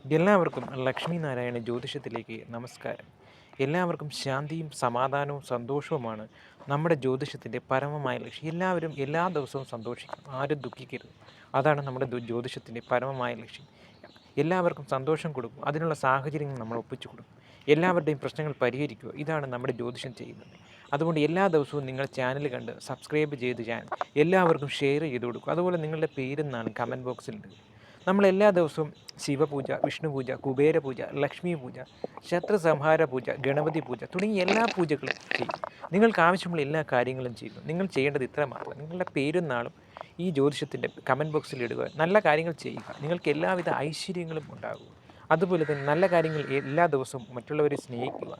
എല്ലാവർക്കും ലക്ഷ്മി നാരായണ ജ്യോതിഷത്തിലേക്ക് നമസ്കാരം. എല്ലാവർക്കും ശാന്തിയും സമാധാനവും സന്തോഷവുമാണ് നമ്മുടെ ജ്യോതിഷത്തിൻ്റെ പരമമായ ലക്ഷ്യം. എല്ലാവരും എല്ലാ ദിവസവും സന്തോഷിക്കണം, ആരും ദുഃഖിക്കരുത്. അതാണ് നമ്മുടെ ജ്യോതിഷത്തിൻ്റെ പരമമായ ലക്ഷ്യം. എല്ലാവർക്കും സന്തോഷം കൊടുക്കും, അതിനുള്ള സാഹചര്യങ്ങൾ നമ്മൾ ഒപ്പിച്ചു കൊടുക്കും, എല്ലാവരുടെയും പ്രശ്നങ്ങൾ പരിഹരിക്കുക. ഇതാണ് നമ്മുടെ ജ്യോതിഷം ചെയ്യുന്നത്. അതുകൊണ്ട് എല്ലാ ദിവസവും നിങ്ങൾ ചാനൽ കണ്ട് സബ്സ്ക്രൈബ് ചെയ്ത് എല്ലാവർക്കും ഷെയർ ചെയ്ത് കൊടുക്കും. അതുപോലെ നിങ്ങളുടെ പേരെന്നാണ് കമൻറ്റ് ബോക്സിലുണ്ട്. നമ്മൾ എല്ലാ ദിവസവും ശിവപൂജ, വിഷ്ണുപൂജ, കുബേരപൂജ, ലക്ഷ്മി പൂജ, ശത്രുസംഹാര പൂജ, ഗണപതി പൂജ തുടങ്ങിയ എല്ലാ പൂജകളും ചെയ്യും. നിങ്ങൾക്ക് ആവശ്യമുള്ള എല്ലാ കാര്യങ്ങളും ചെയ്യുന്നു. നിങ്ങൾ ചെയ്യേണ്ടത് ഇത്ര മാത്രം: നിങ്ങളുടെ പേരും നാളും ഈ ജ്യോതിഷത്തിൻ്റെ കമൻറ്റ് ബോക്സിൽ ഇടുക, നല്ല കാര്യങ്ങൾ ചെയ്യുക, നിങ്ങൾക്ക് എല്ലാവിധ ഐശ്വര്യങ്ങളും ഉണ്ടാകും. അതുപോലെ തന്നെ നല്ല കാര്യങ്ങൾ എല്ലാ ദിവസവും മറ്റുള്ളവരെ സ്നേഹിക്കുക,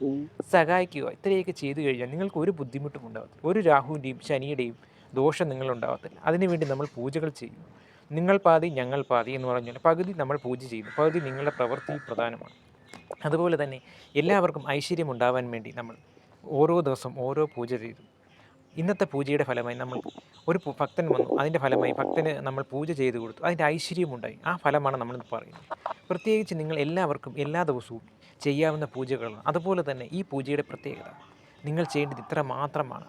സഹായിക്കുക. ഇത്രയൊക്കെ ചെയ്തു കഴിഞ്ഞാൽ നിങ്ങൾക്ക് ഒരു ബുദ്ധിമുട്ടും ഉണ്ടാകത്തില്ല. ഒരു രാഹുവിൻ്റെയും ശനിയുടെയും ദോഷം നിങ്ങളുണ്ടാകത്തില്ല. അതിനുവേണ്ടി നമ്മൾ പൂജകൾ ചെയ്യും. നിങ്ങൾ പാതി ഞങ്ങൾ പാതി എന്ന് പറഞ്ഞാൽ പകുതി നമ്മൾ പൂജ ചെയ്യുന്നു, പകുതി നിങ്ങളുടെ പ്രവൃത്തി പ്രധാനമാണ്. അതുപോലെ തന്നെ എല്ലാവർക്കും ഐശ്വര്യം ഉണ്ടാവാൻ വേണ്ടി നമ്മൾ ഓരോ ദിവസം ഓരോ പൂജ ചെയ്തു. ഇന്നത്തെ പൂജയുടെ ഫലമായി നമ്മൾ ഒരു ഭക്തൻ വന്നു, അതിൻ്റെ ഫലമായി ഭക്തന് നമ്മൾ പൂജ ചെയ്ത് കൊടുത്തു, അതിൻ്റെ ഐശ്വര്യമുണ്ടായി. ആ ഫലമാണ് നമ്മളിന്ന് പറയുന്നത്. പ്രത്യേകിച്ച് നിങ്ങൾ എല്ലാവർക്കും എല്ലാ ദിവസവും ചെയ്യാവുന്ന പൂജകളാണ്. അതുപോലെ തന്നെ ഈ പൂജയുടെ പ്രത്യേകത നിങ്ങൾ ചെയ്യേണ്ടത് ഇത്ര മാത്രമാണ്.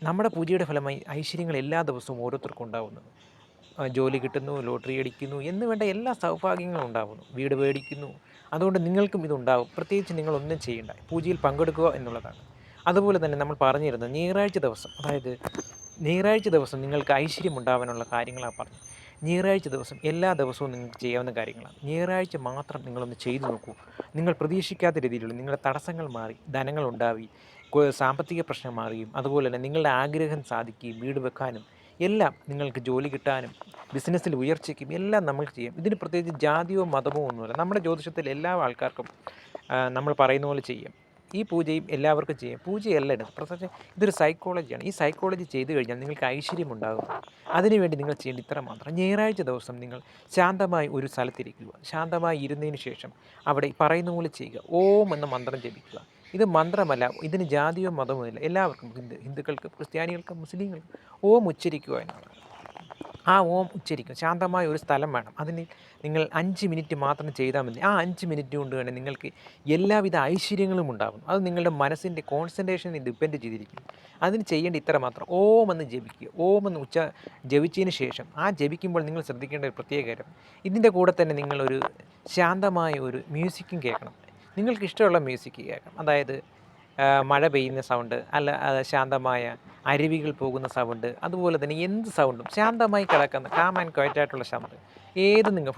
നമ്മുടെ പൂജയുടെ ഫലമായി ഐശ്വര്യങ്ങൾ എല്ലാ ദിവസവും ഓരോരുത്തർക്കും ഉണ്ടാകുന്നത്. ജോലി കിട്ടുന്നു, ലോട്ടറി അടിക്കുന്നു എന്ന് വേണ്ട എല്ലാ സൗഭാഗ്യങ്ങളും ഉണ്ടാകുന്നു, വീട് മേടിക്കുന്നു. അതുകൊണ്ട് നിങ്ങൾക്കും ഇതുണ്ടാകും. പ്രത്യേകിച്ച് നിങ്ങളൊന്നും ചെയ്യേണ്ട, പൂജയിൽ പങ്കെടുക്കുക എന്നുള്ളതാണ്. അതുപോലെ തന്നെ നമ്മൾ പറഞ്ഞിരുന്നത് ഞായറാഴ്ച ദിവസം, അതായത് ഞായറാഴ്ച ദിവസം നിങ്ങൾക്ക് ഐശ്വര്യം ഉണ്ടാകാനുള്ള കാര്യങ്ങളാണ് പറഞ്ഞത്. ഞായറാഴ്ച ദിവസം എല്ലാ ദിവസവും നിങ്ങൾക്ക് ചെയ്യാവുന്ന കാര്യങ്ങളാണ്. ഞായറാഴ്ച മാത്രം നിങ്ങളൊന്ന് ചെയ്തു നോക്കൂ. നിങ്ങൾ പ്രതീക്ഷിക്കാത്ത രീതിയിലുള്ള നിങ്ങളുടെ തടസ്സങ്ങൾ മാറി, ധനങ്ങൾ ഉണ്ടാവുകയും സാമ്പത്തിക പ്രശ്നം മാറുകയും അതുപോലെ തന്നെ നിങ്ങളുടെ ആഗ്രഹം സാധിക്കുകയും വീട് വെക്കാനും എല്ലാം, നിങ്ങൾക്ക് ജോലി കിട്ടാനും ബിസിനസ്സിൽ ഉയർച്ചയ്ക്കും എല്ലാം നമുക്ക് ചെയ്യാം. ഇതിന് പ്രത്യേകിച്ച് ജാതിയോ മതമോ ഒന്നുമില്ല. നമ്മുടെ ജ്യോതിഷത്തിൽ എല്ലാ ആൾക്കാർക്കും നമ്മൾ പറയുന്ന പോലെ ചെയ്യാം. ഈ പൂജയും എല്ലാവർക്കും ചെയ്യാം. പൂജയല്ല ഇടുന്നത്, പ്രത്യേകിച്ച് ഇതൊരു സൈക്കോളജിയാണ്. ഈ സൈക്കോളജി ചെയ്തു കഴിഞ്ഞാൽ നിങ്ങൾക്ക് ഐശ്വര്യം ഉണ്ടാകും. അതിനുവേണ്ടി നിങ്ങൾ ചെയ്യേണ്ട ഇത്ര മാത്രം: ഞായറാഴ്ച ദിവസം നിങ്ങൾ ശാന്തമായി ഒരു സ്ഥലത്തിരിക്കുക. ശാന്തമായി ഇരുന്നതിന് ശേഷം അവിടെ പറയുന്ന പോലെ ചെയ്യുക. ഓം എന്ന മന്ത്രം ജപിക്കുക. ഇത് മന്ത്രമല്ല, ഇതിന് ജാതിയോ മതമോ ഇല്ല. എല്ലാവർക്കും, ഹിന്ദുക്കൾക്കും ക്രിസ്ത്യാനികൾക്കും മുസ്ലിങ്ങൾക്കും ഓം ഉച്ചരിക്കുക എന്നുള്ളത്. ആ ഓം ഉച്ചരിക്കുക. ശാന്തമായ ഒരു സ്ഥലം വേണം. അതിന് നിങ്ങൾ 5 മിനിറ്റ് മാത്രം ചെയ്താൽ മതി. ആ 5 മിനിറ്റ് കൊണ്ട് തന്നെ നിങ്ങൾക്ക് എല്ലാവിധ ഐശ്വര്യങ്ങളും ഉണ്ടാകും. അത് നിങ്ങളുടെ മനസ്സിൻ്റെ കോൺസെൻട്രേഷനെ ഡിപ്പെൻഡ് ചെയ്തിരിക്കും. അതിന് ചെയ്യേണ്ട ഇത്ര മാത്രം: ഓം എന്ന് ജപിക്കുക. ഓം എന്ന് ജപിച്ചതിന് ശേഷം ആ ജപിക്കുമ്പോൾ നിങ്ങൾ ശ്രദ്ധിക്കേണ്ട ഒരു പ്രത്യേക കാര്യം, ഇതിൻ്റെ കൂടെ തന്നെ നിങ്ങളൊരു ശാന്തമായ ഒരു മ്യൂസിക്കും കേൾക്കണം. നിങ്ങൾക്ക് ഇഷ്ടമുള്ള മ്യൂസിക് കേൾക്കാം. അതായത് മഴ പെയ്യുന്ന സൗണ്ട്, ശാന്തമായ അരുവികൾ പോകുന്ന സൗണ്ട്, അതുപോലെ തന്നെ എന്ത് സൗണ്ടും ശാന്തമായി കിടക്കുന്ന കാം ആൻഡ് ക്വയറ്റായിട്ടുള്ള സൗണ്ട്, നിങ്ങൾ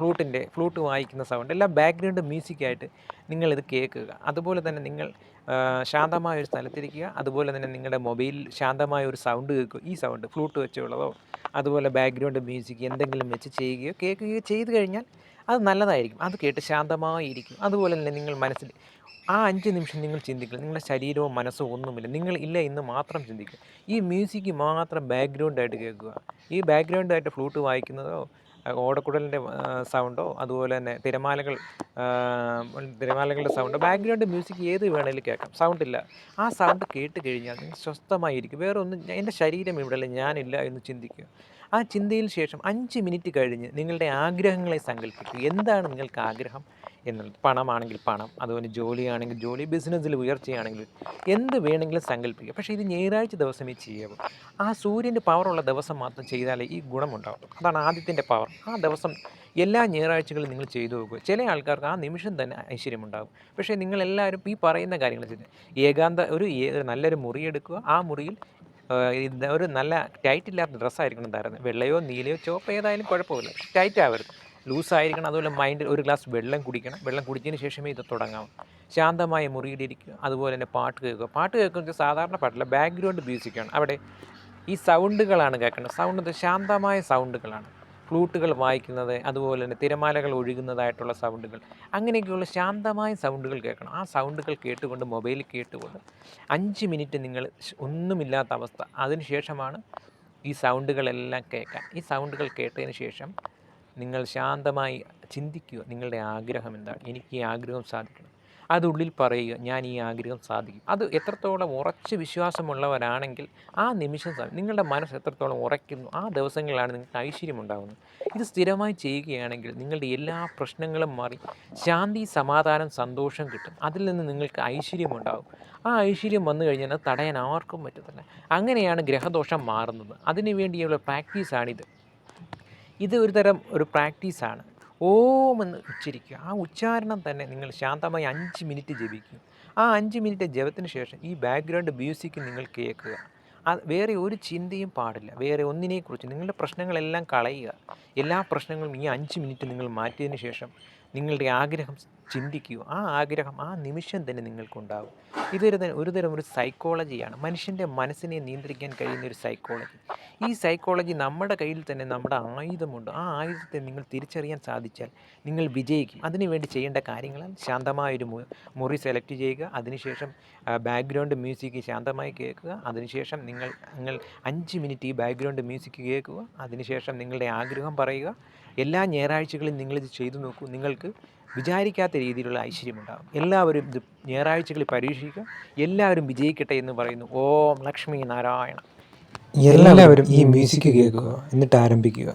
ഫ്ലൂട്ട് വായിക്കുന്ന സൗണ്ട് എല്ലാം ബാക്ക്ഗ്രൗണ്ട് മ്യൂസിക്കായിട്ട് നിങ്ങളിത് കേൾക്കുക. അതുപോലെ തന്നെ നിങ്ങൾ ശാന്തമായ ഒരു സ്ഥലത്തിരിക്കുക. അതുപോലെ തന്നെ നിങ്ങളുടെ മൊബൈലിൽ ശാന്തമായ ഒരു സൗണ്ട് കേൾക്കുക. ഈ സൗണ്ട് ഫ്ലൂട്ട് വെച്ചുള്ളതോ അതുപോലെ ബാക്ക്ഗ്രൗണ്ട് മ്യൂസിക് എന്തെങ്കിലും വെച്ച് ചെയ്യുകയോ കേൾക്കുകയോ ചെയ്തു കഴിഞ്ഞാൽ അത് നല്ലതായിരിക്കും. അത് കേട്ട് ശാന്തമായിരിക്കും. അതുപോലെ തന്നെ നിങ്ങൾ മനസ്സിൽ ആ 5 നിമിഷം നിങ്ങൾ ചിന്തിക്കുക. നിങ്ങളുടെ ശരീരമോ മനസ്സോ ഒന്നുമില്ല, നിങ്ങൾ ഇല്ല എന്ന് മാത്രം ചിന്തിക്കുക. ഈ മ്യൂസിക് മാത്രം ബാക്ക്ഗ്രൗണ്ടായിട്ട് കേൾക്കുക. ഈ ബാക്ക്ഗ്രൗണ്ടായിട്ട് ഫ്ലൂട്ട് വായിക്കുന്നതോ ഓടക്കുഴലിൻ്റെ സൗണ്ടോ അതുപോലെ തന്നെ തിരമാലകളുടെ സൗണ്ടോ ബാക്ക്ഗ്രൗണ്ട് മ്യൂസിക് ഏത് വേണമെങ്കിലും കേൾക്കാം, സൗണ്ടില്ല. ആ സൗണ്ട് കേട്ട് കഴിഞ്ഞാൽ നിങ്ങൾ സ്വസ്ഥമായിരിക്കും. വേറെ ഒന്നും, എൻ്റെ ശരീരം ഇവിടെയല്ല, ഞാനില്ല എന്ന് ചിന്തിക്കുക. ആ ചിന്തയിൽ ശേഷം 5 മിനിറ്റ് കഴിഞ്ഞ് നിങ്ങളുടെ ആഗ്രഹങ്ങളെ സങ്കല്പിക്കുക. എന്താണ് നിങ്ങൾക്ക് ആഗ്രഹം എന്നുള്ളത്? പണമാണെങ്കിൽ പണം, അതുപോലെ ജോലിയാണെങ്കിൽ ജോലി, ബിസിനസ്സിൽ ഉയർച്ചയാണെങ്കിൽ എന്ത് വേണമെങ്കിലും സങ്കല്പിക്കുക. പക്ഷേ ഇത് ഞായറാഴ്ച ദിവസമേ ചെയ്യാവൂ. ആ സൂര്യൻ്റെ പവറുള്ള ദിവസം മാത്രം ചെയ്താലേ ഈ ഗുണമുണ്ടാകും. അതാണ് ആദിത്യൻ്റെ പവർ. ആ ദിവസം എല്ലാ ഞായറാഴ്ചകളും നിങ്ങൾ ചെയ്തു നോക്കുക. ചില ആൾക്കാർക്ക് ആ നിമിഷം തന്നെ ഐശ്വര്യമുണ്ടാകും. പക്ഷേ നിങ്ങളെല്ലാവരും ഈ പറയുന്ന കാര്യങ്ങൾ ചെയ്ത് നല്ലൊരു മുറിയെടുക്കുക. ആ മുറിയിൽ ഒരു നല്ല ടൈറ്റില്ലാത്ത ഡ്രസ്സായിരിക്കണം ധരുന്നത്. വെള്ളയോ നീലയോ ചുവപ്പോ ഏതായാലും കുഴപ്പമില്ല, ടൈറ്റ് ആവരുത്, ലൂസായിരിക്കണം. അതുപോലെ മൈൻഡിൽ ഒരു ഗ്ലാസ് വെള്ളം കുടിക്കണം. വെള്ളം കുടിച്ചതിന് ശേഷമേ ഇത് തുടങ്ങാവൂ. ശാന്തമായ മുറിയിലിരിക്കുക. അതുപോലെ തന്നെ പാട്ട് കേൾക്കുക. പാട്ട് കേൾക്കുന്നത് സാധാരണ പാട്ടില്ല, ബാക്ക്ഗ്രൗണ്ട് മ്യൂസിക്കാണ്. അവിടെ ഈ സൗണ്ടുകളാണ് കേൾക്കേണ്ടത്. ശാന്തമായ സൗണ്ടുകളാണ്. ഫ്ലൂട്ടുകൾ വായിക്കുന്നത്, അതുപോലെ തന്നെ തിരമാലകൾ ഒഴുകുന്നതായിട്ടുള്ള സൗണ്ടുകൾ, അങ്ങനെയൊക്കെയുള്ള ശാന്തമായ സൗണ്ടുകൾ കേൾക്കണം. ആ സൗണ്ടുകൾ കേട്ടുകൊണ്ട്, മൊബൈലിൽ കേട്ടുകൊണ്ട് 5 മിനിറ്റ് നിങ്ങൾ ഒന്നുമില്ലാത്ത അവസ്ഥ, അതിന് ശേഷമാണ് ഈ സൗണ്ടുകളെല്ലാം കേൾക്കാൻ. ഈ സൗണ്ടുകൾ കേട്ടതിന് ശേഷം നിങ്ങൾ ശാന്തമായി ചിന്തിക്കുക, നിങ്ങളുടെ ആഗ്രഹം എന്താണ്? എനിക്ക് ഈ ആഗ്രഹം സാധിക്കണം. അതുള്ളിൽ പറയുക, ഞാൻ ഈ ആഗ്രഹം സാധിക്കും. അത് എത്രത്തോളം ഉറച്ച വിശ്വാസമുള്ളവരാണെങ്കിൽ ആ നിമിഷം നിങ്ങളുടെ മനസ്സ് എത്രത്തോളം ഉറയ്ക്കുന്നു, ആ ദിവസങ്ങളിലാണ് നിങ്ങൾക്ക് ഐശ്വര്യം ഉണ്ടാകുന്നത്. ഇത് സ്ഥിരമായി ചെയ്യുകയാണെങ്കിൽ നിങ്ങളുടെ എല്ലാ പ്രശ്നങ്ങളും മാറി ശാന്തി, സമാധാനം, സന്തോഷം കിട്ടും. അതിൽ നിന്ന് നിങ്ങൾക്ക് ഐശ്വര്യമുണ്ടാകും. ആ ഐശ്വര്യം വന്നു കഴിഞ്ഞാൽ അത് തടയാൻ ആർക്കും പറ്റത്തില്ല. അങ്ങനെയാണ് ഗ്രഹദോഷം മാറുന്നത്. അതിനു വേണ്ടിയുള്ള പ്രാക്ടീസാണിത്. ഇത് ഒരു തരം ഒരു പ്രാക്ടീസാണ്. ഓം എന്ന് ഉച്ചരിക്കുക. ആ ഉച്ചാരണം തന്നെ നിങ്ങൾ ശാന്തമായി 5 മിനിറ്റ് ജപിക്കുക. ആ 5 മിനിറ്റ് ജപത്തിന് ശേഷം ഈ ബാക്ക്ഗ്രൗണ്ട് മ്യൂസിക് നിങ്ങൾ കേൾക്കുക. വേറെ ഒരു ചിന്തയും പാടില്ല. വേറെ ഒന്നിനെക്കുറിച്ച് നിങ്ങളുടെ പ്രശ്നങ്ങളെല്ലാം കളയുക. എല്ലാ പ്രശ്നങ്ങളും ഈ 5 മിനിറ്റ് നിങ്ങൾ മാറ്റിയതിന് ശേഷം നിങ്ങളുടെ ആഗ്രഹം ചിന്തിക്കുക. ആ ആഗ്രഹം ആ നിമിഷം തന്നെ നിങ്ങൾക്കുണ്ടാകും. ഒരുതരം ഒരു സൈക്കോളജിയാണ്. മനുഷ്യൻ്റെ മനസ്സിനെ നിയന്ത്രിക്കാൻ കഴിയുന്ന ഒരു സൈക്കോളജി. ഈ സൈക്കോളജി നമ്മുടെ കയ്യിൽ തന്നെ നമ്മുടെ ആയുധമുണ്ട്. ആ ആയുധത്തെ നിങ്ങൾ തിരിച്ചറിയാൻ സാധിച്ചാൽ നിങ്ങൾ വിജയിക്കും. അതിനുവേണ്ടി ചെയ്യേണ്ട കാര്യങ്ങൾ ശാന്തമായൊരു മുറി സെലക്ട് ചെയ്യുക. അതിനുശേഷം ബാക്ക്ഗ്രൗണ്ട് മ്യൂസിക് ശാന്തമായി കേൾക്കുക. അതിനുശേഷം നിങ്ങൾ 5 മിനിറ്റ് ഈ ബാക്ക്ഗ്രൗണ്ട് മ്യൂസിക് കേൾക്കുക. അതിനുശേഷം നിങ്ങളുടെ ആഗ്രഹം പറയുക. എല്ലാ ഞായറാഴ്ചകളിലും നിങ്ങളിത് ചെയ്തു നോക്കൂ. നിങ്ങൾക്ക് വിചാരിക്കാത്ത രീതിയിലുള്ള ഐശ്വര്യമുണ്ടാകും. എല്ലാവരും ഇത് ഞായറാഴ്ചകളിൽ പരീക്ഷിക്കുക. എല്ലാവരും വിജയിക്കട്ടെ എന്ന് പറയുന്നു. ഓം ലക്ഷ്മി നാരായണ. എല്ലാവരും ഈ മ്യൂസിക് കേൾക്കുക, എന്നിട്ട് ആരംഭിക്കുക.